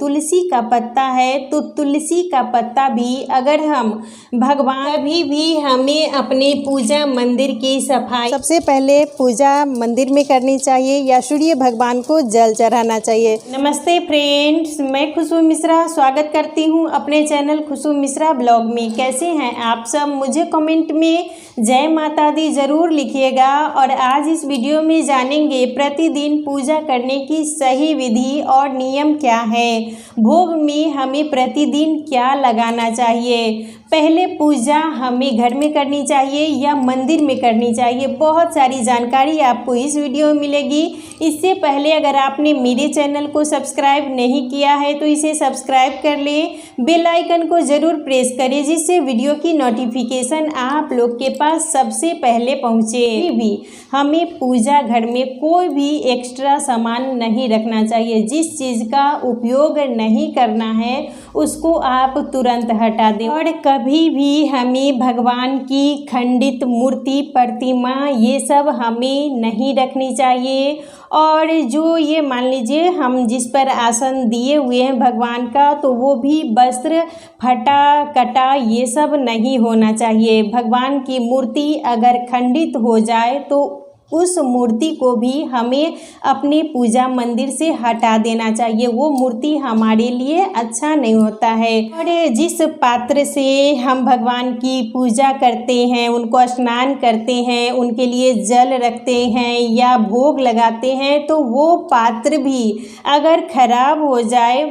तुलसी का पत्ता है तो तुलसी का पत्ता भी अगर हम भगवान भी हमें अपने पूजा मंदिर की सफाई सबसे पहले पूजा मंदिर में करनी चाहिए या सूर्य भगवान को जल चढ़ाना चाहिए। नमस्ते फ्रेंड्स, मैं खुशबू मिश्रा स्वागत करती हूँ अपने चैनल खुशबू मिश्रा ब्लॉग में। कैसे हैं आप सब? मुझे कमेंट में जय माता दी ज़रूर लिखिएगा। और आज इस वीडियो में जानेंगे प्रतिदिन पूजा करने की सही विधि और नियम क्या है। भोग में हमें प्रतिदिन क्या लगाना चाहिए। पहले पूजा हमें घर में करनी चाहिए या मंदिर में करनी चाहिए। बहुत सारी जानकारी आपको इस वीडियो में मिलेगी। इससे पहले अगर आपने मेरे चैनल को सब्सक्राइब नहीं किया है तो इसे सब्सक्राइब कर लें, बेल आइकन को ज़रूर प्रेस करें जिससे वीडियो की नोटिफिकेशन आप लोग के पास सबसे पहले पहुँचे। भी हमें पूजा घर में कोई भी एक्स्ट्रा सामान नहीं रखना चाहिए। जिस चीज़ का उपयोग नहीं करना है उसको आप तुरंत हटा दें। और कभी भी हमें भगवान की खंडित मूर्ति, प्रतिमा ये सब हमें नहीं रखनी चाहिए। और जो ये मान लीजिए हम जिस पर आसन दिए हुए हैं भगवान का, तो वो भी वस्त्र फटा कटा ये सब नहीं होना चाहिए। भगवान की मूर्ति अगर खंडित हो जाए तो उस मूर्ति को भी हमें अपने पूजा मंदिर से हटा देना चाहिए। वो मूर्ति हमारे लिए अच्छा नहीं होता है। और जिस पात्र से हम भगवान की पूजा करते हैं, उनको स्नान करते हैं, उनके लिए जल रखते हैं या भोग लगाते हैं, तो वो पात्र भी अगर खराब हो जाए,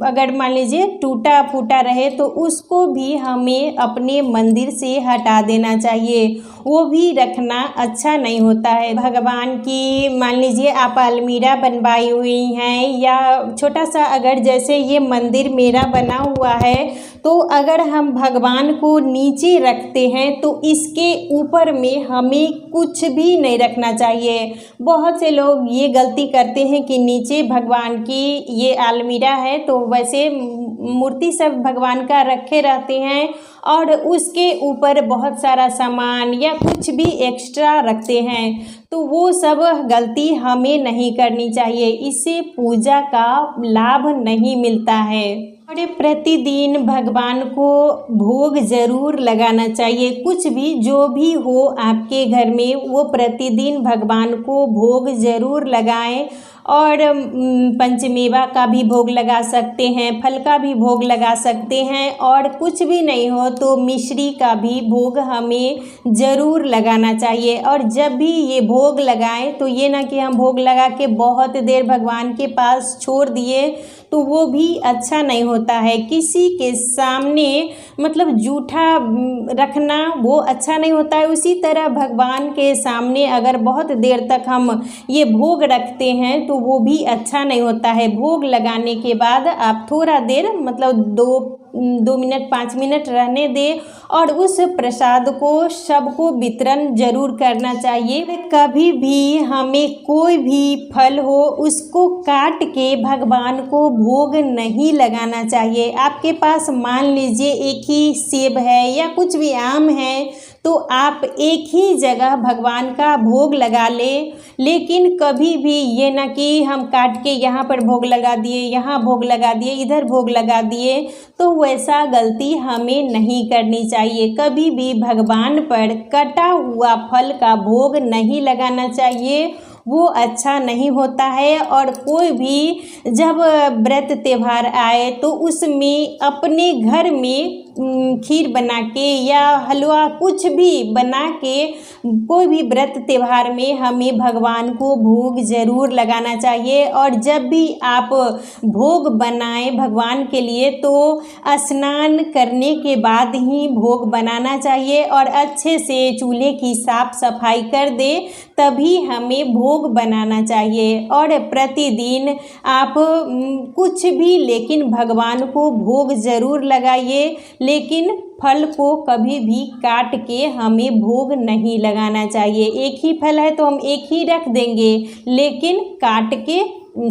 अगर मान लीजिए टूटा फूटा रहे, तो उसको भी हमें अपने मंदिर से हटा देना चाहिए। वो भी रखना अच्छा नहीं होता है। भगवान की मान लीजिए आप अलमीरा बनवाई हुई हैं या छोटा सा, अगर जैसे ये मंदिर मेरा बना हुआ है, तो अगर हम भगवान को नीचे रखते हैं तो इसके ऊपर में हमें कुछ भी नहीं रखना चाहिए। बहुत से लोग ये गलती करते हैं कि नीचे भगवान की ये अलमीरा है तो वैसे मूर्ति सब भगवान का रखे रहते हैं और उसके ऊपर बहुत सारा सामान या कुछ भी एक्स्ट्रा रखते हैं, तो वो सब गलती हमें नहीं करनी चाहिए। इससे पूजा का लाभ नहीं मिलता है। और प्रतिदिन भगवान को भोग ज़रूर लगाना चाहिए। कुछ भी जो भी हो आपके घर में वो प्रतिदिन भगवान को भोग ज़रूर लगाएं। और पंचमेवा का भी भोग लगा सकते हैं, फल का भी भोग लगा सकते हैं। और कुछ भी नहीं हो तो मिश्री का भी भोग हमें ज़रूर लगाना चाहिए। और जब भी ये भोग लगाएं तो ये ना कि हम भोग लगा के बहुत देर भगवान के पास छोड़ दिए, तो वो भी अच्छा नहीं होता है। किसी के सामने मतलब जूठा रखना वो अच्छा नहीं होता है। उसी तरह भगवान के सामने अगर बहुत देर तक हम ये भोग रखते हैं तो वो भी अच्छा नहीं होता है। भोग लगाने के बाद आप थोड़ा देर मतलब 2 मिनट 5 मिनट रहने दें और उस प्रसाद को सबको वितरण जरूर करना चाहिए। कभी भी हमें कोई भी फल हो उसको काट के भगवान को भोग नहीं लगाना चाहिए। आपके पास मान लीजिए एक ही सेब है या कुछ भी आम है तो आप एक ही जगह भगवान का भोग लगा लें, लेकिन कभी भी ये ना कि हम काट के यहाँ पर भोग लगा दिए, यहाँ भोग लगा दिए, इधर भोग लगा दिए, तो वैसा गलती हमें नहीं करनी चाहिए। कभी भी भगवान पर कटा हुआ फल का भोग नहीं लगाना चाहिए, वो अच्छा नहीं होता है। और कोई भी जब व्रत त्यौहार आए तो उसमें अपने घर में खीर बना के या हलवा कुछ भी बना के कोई भी व्रत त्यौहार में हमें भगवान को भोग ज़रूर लगाना चाहिए। और जब भी आप भोग बनाएं भगवान के लिए तो स्नान करने के बाद ही भोग बनाना चाहिए और अच्छे से चूल्हे की साफ सफाई कर दे तभी हमें भोग बनाना चाहिए। और प्रतिदिन आप कुछ भी लेकिन भगवान को भोग ज़रूर लगाइए, लेकिन फल को कभी भी काट के हमें भोग नहीं लगाना चाहिए। एक ही फल है तो हम एक ही रख देंगे, लेकिन काट के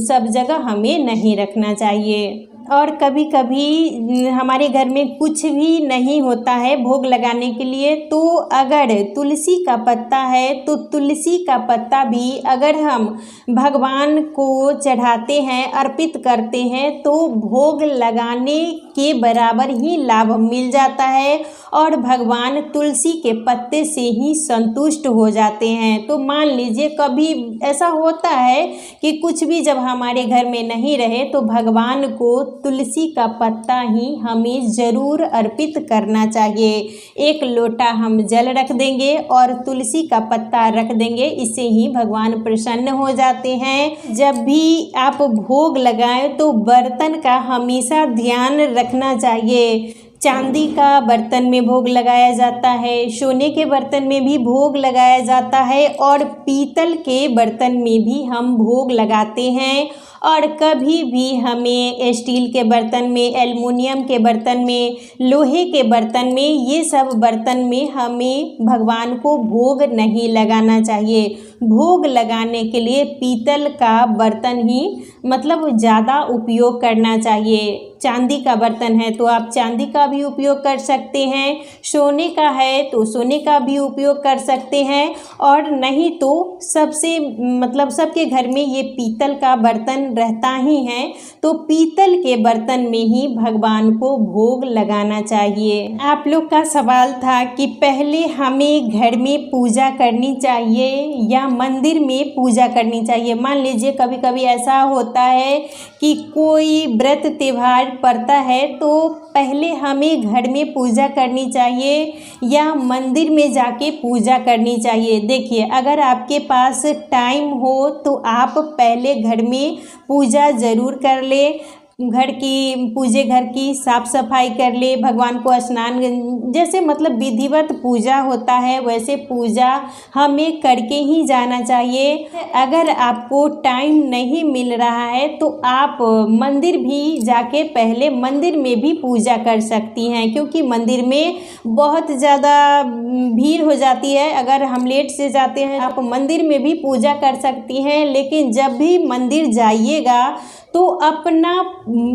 सब जगह हमें नहीं रखना चाहिए। और कभी कभी हमारे घर में कुछ भी नहीं होता है भोग लगाने के लिए, तो अगर तुलसी का पत्ता है तो तुलसी का पत्ता भी अगर हम भगवान को चढ़ाते हैं, अर्पित करते हैं, तो भोग लगाने के बराबर ही लाभ मिल जाता है और भगवान तुलसी के पत्ते से ही संतुष्ट हो जाते हैं। तो मान लीजिए कभी ऐसा होता है कि कुछ भी जब हमारे घर में नहीं रहे तो भगवान को तुलसी का पत्ता ही हमें ज़रूर अर्पित करना चाहिए। एक लोटा हम जल रख देंगे और तुलसी का पत्ता रख देंगे, इससे ही भगवान प्रसन्न हो जाते हैं। जब भी आप भोग लगाएं तो बर्तन का हमेशा ध्यान रखना चाहिए। चांदी का बर्तन में भोग लगाया जाता है, सोने के बर्तन में भी भोग लगाया जाता है और पीतल के बर्तन में भी हम भोग लगाते हैं। और कभी भी हमें स्टील के बर्तन में, एल्युमिनियम के बर्तन में, लोहे के बर्तन में, ये सब बर्तन में हमें भगवान को भोग नहीं लगाना चाहिए। भोग लगाने के लिए पीतल का बर्तन ही मतलब ज़्यादा उपयोग करना चाहिए। चांदी का बर्तन है तो आप चांदी का भी उपयोग कर सकते हैं, सोने का है तो सोने का भी उपयोग कर सकते हैं, और नहीं तो सबसे मतलब सबके घर में ये पीतल का बर्तन रहता ही है, तो पीतल के बर्तन में ही भगवान को भोग लगाना चाहिए। आप लोग का सवाल था कि पहले हमें घर में पूजा करनी चाहिए या मंदिर में पूजा करनी चाहिए। मान लीजिए कभी कभी ऐसा होता है कि कोई व्रत त्योहार पड़ता है तो पहले हमें घर में पूजा करनी चाहिए या मंदिर में जाके पूजा करनी चाहिए। देखिए, अगर आपके पास टाइम हो तो आप पहले घर में पूजा ज़रूर कर ले, घर की साफ़ सफाई कर ले, भगवान को स्नान जैसे मतलब विधिवत पूजा होता है वैसे पूजा हमें करके ही जाना चाहिए। अगर आपको टाइम नहीं मिल रहा है तो आप मंदिर भी जाके पहले मंदिर में भी पूजा कर सकती हैं, क्योंकि मंदिर में बहुत ज़्यादा भीड़ हो जाती है। अगर हम लेट से जाते हैं आप मंदिर में भी पूजा कर सकती हैं, लेकिन जब भी मंदिर जाइएगा तो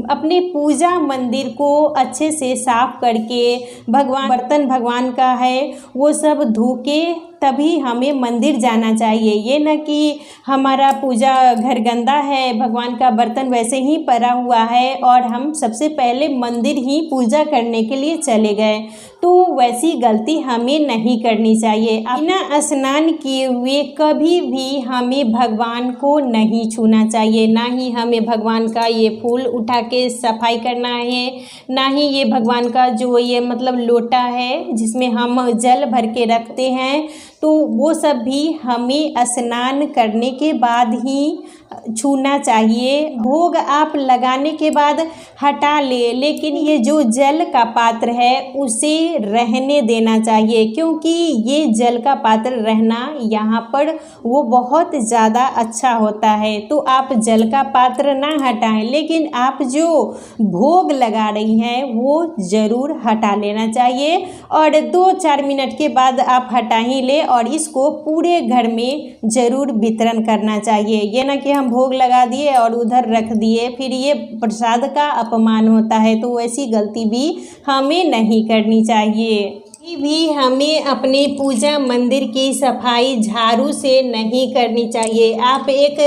अपने पूजा मंदिर को अच्छे से साफ करके, बर्तन भगवान का है वो सब धो के तभी हमें मंदिर जाना चाहिए। ये न कि हमारा पूजा घर गंदा है, भगवान का बर्तन वैसे ही पड़ा हुआ है और हम सबसे पहले मंदिर ही पूजा करने के लिए चले गए, तो वैसी गलती हमें नहीं करनी चाहिए। बिना स्नान किए हुए कभी भी हमें भगवान को नहीं छूना चाहिए। ना ही हमें भगवान का ये फूल उठा के सफाई करना है, ना ही ये भगवान का जो ये मतलब लोटा है जिसमें हम जल भर के रखते हैं, तो वो सब भी हमें स्नान करने के बाद ही छूना चाहिए। भोग आप लगाने के बाद हटा ले, लेकिन ये जो जल का पात्र है उसे रहने देना चाहिए, क्योंकि ये जल का पात्र रहना यहाँ पर वो बहुत ज़्यादा अच्छा होता है। तो आप जल का पात्र ना हटाएं, लेकिन आप जो भोग लगा रही हैं वो ज़रूर हटा लेना चाहिए और 2-4 मिनट के बाद आप हटा ही ले और इसको पूरे घर में ज़रूर वितरण करना चाहिए। ये ना कि हम भोग लगा दिए और उधर रख दिए, फिर ये प्रसाद का अपमान होता है, तो ऐसी गलती भी हमें नहीं करनी चाहिए। भी हमें अपने पूजा मंदिर की सफाई झाड़ू से नहीं करनी चाहिए। आप एक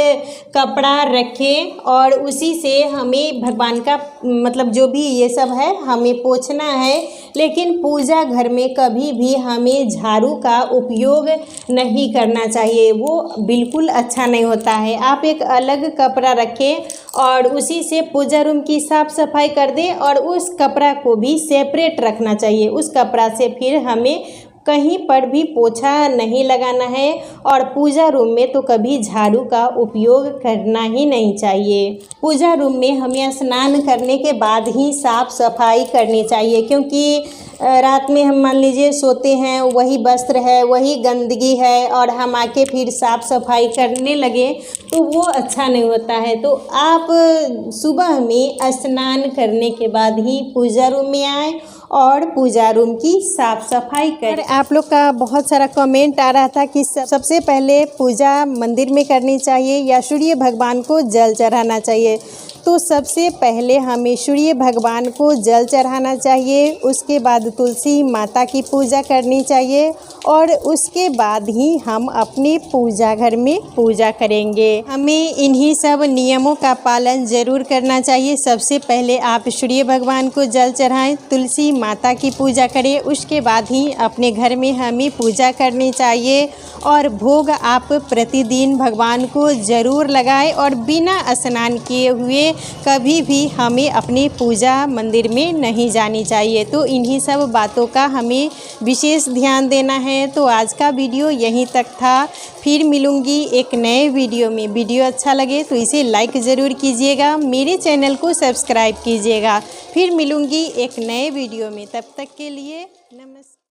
कपड़ा रखें और उसी से हमें भगवान का मतलब जो भी ये सब है हमें पोंछना है, लेकिन पूजा घर में कभी भी हमें झाड़ू का उपयोग नहीं करना चाहिए, वो बिल्कुल अच्छा नहीं होता है। आप एक अलग कपड़ा रखें और उसी से पूजा रूम की साफ़ सफाई कर दें और उस कपड़ा को भी सेपरेट रखना चाहिए। उस कपड़ा से फिर हमें कहीं पर भी पोछा नहीं लगाना है और पूजा रूम में तो कभी झाड़ू का उपयोग करना ही नहीं चाहिए। पूजा रूम में हमें स्नान करने के बाद ही साफ़ सफाई करनी चाहिए, क्योंकि रात में हम मान लीजिए सोते हैं, वही वस्त्र है, वही गंदगी है और हम आके फिर साफ़ सफाई करने लगे तो वो अच्छा नहीं होता है। तो आप सुबह में स्नान करने के बाद ही पूजा रूम में आए और पूजा रूम की साफ़ सफाई करें। आप लोग का बहुत सारा कमेंट आ रहा था कि सबसे पहले पूजा मंदिर में करनी चाहिए या सूर्य भगवान को जल चढ़ाना चाहिए। तो सबसे पहले हमें सूर्य भगवान को जल चढ़ाना चाहिए, उसके बाद तुलसी माता की पूजा करनी चाहिए और उसके बाद ही हम अपने पूजा घर में पूजा करेंगे। हमें इन्हीं सब नियमों का पालन ज़रूर करना चाहिए। सबसे पहले आप सूर्य भगवान को जल चढ़ाएं, तुलसी माता की पूजा करें, उसके बाद ही अपने घर में हमें पूजा करनी चाहिए। और भोग आप प्रतिदिन भगवान को ज़रूर लगाएं और बिना स्नान किए हुए कभी भी हमें अपनी पूजा मंदिर में नहीं जानी चाहिए। तो इन्हीं सब बातों का हमें विशेष ध्यान देना है। तो आज का वीडियो यहीं तक था, फिर मिलूँगी एक नए वीडियो में। वीडियो अच्छा लगे तो इसे लाइक ज़रूर कीजिएगा, मेरे चैनल को सब्सक्राइब कीजिएगा। फिर मिलूँगी एक नए वीडियो में, तब तक के लिए नमस्कार।